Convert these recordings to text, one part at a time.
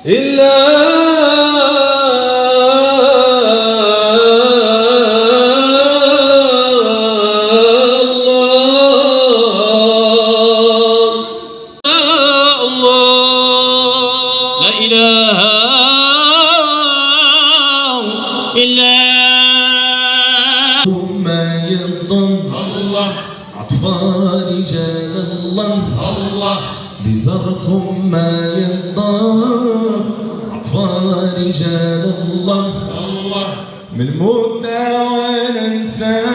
إلا لا إله إلا ما ينضم الله أطفال رجال الله لزركم ما ينضم أطفال رجال الله من مدة والإنسان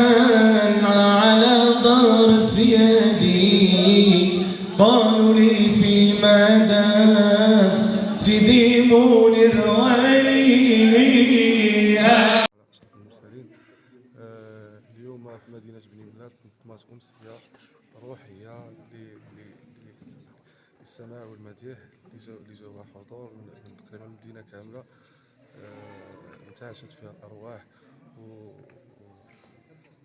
على دار سيادي قالوا لي في مدى سيدي منير ولي أشرف المرسلين. اليوم في مدينة بني ملات نظمت أمسية روحية للسماع والمديح اللي جاوها حضور من تقريبا المدينة كاملة. انتعشت فيها الأرواح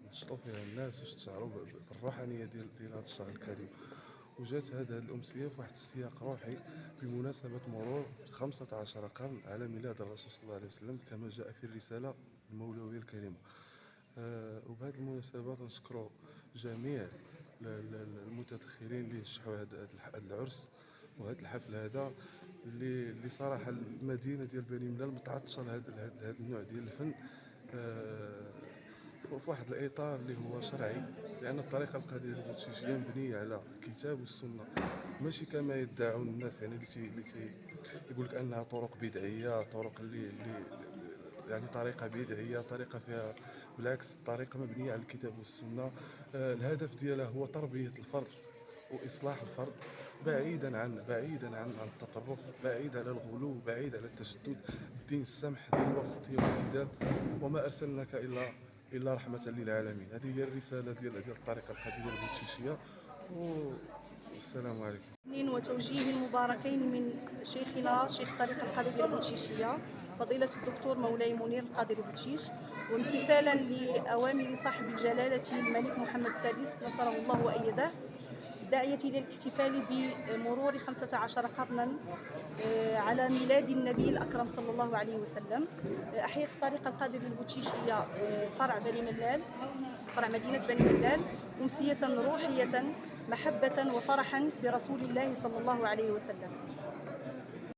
ونشطوا فيها الناس باش تشعروا بالروحانية ديال هذا الشهر الكريم. وجات هذه الأمسية في واحد السياق روحي بمناسبة مرور 15 قرن على ميلاد الرسول صلى الله عليه وسلم كما جاء في الرسالة المولوية الكريمة. وبهذه المناسبة نشكر جميع المتدخلين اللي نجحوا هذا العرس وهذا الحفل هذا اللي صراحة المدينة ديال بني ملال متعطشة لهذا النوع ديال الفن في واحد الإطار اللي هو شرعي، لأن الطريقة القادرية البوتشيشية مبنية على الكتاب والسنة، ماشي كما يدعون الناس يعني اللي يقول لك أنها طرق بدعية، طرق اللي يعني طريقة بدعية، طريقة فيها بالعكس طريقة مبنية على الكتاب والسنة. الهدف ديالها هو تربية الفرد وإصلاح الفرد بعيدا عن التطرف، بعيد على الغلو، بعيد على التشدد. الدين السمح، دين الوسطية والاعتدال، وما أرسلناك إلا رحمة للعالمين. هذه هي الرسالة ديال الطريقة القادرية البوتشيشية. والسلام عليكم. وتوجيه مباركين من شيخنا شيخ طريقة القادرية البوتشيشية فضيلة الدكتور مولاي منير القادري بوتشيش، وامتثالا لأوامر صاحب الجلالة الملك محمد السادس نصره الله وأيده، داعية للاحتفال بمرور 15 قرنا على ميلاد النبي الأكرم صلى الله عليه وسلم. أحيت الطريقة القادرية البوتشيشية فرع بني ملال، فرع مدينة بني ملال، أمسية روحية محبة وفرحا برسول الله صلى الله عليه وسلم.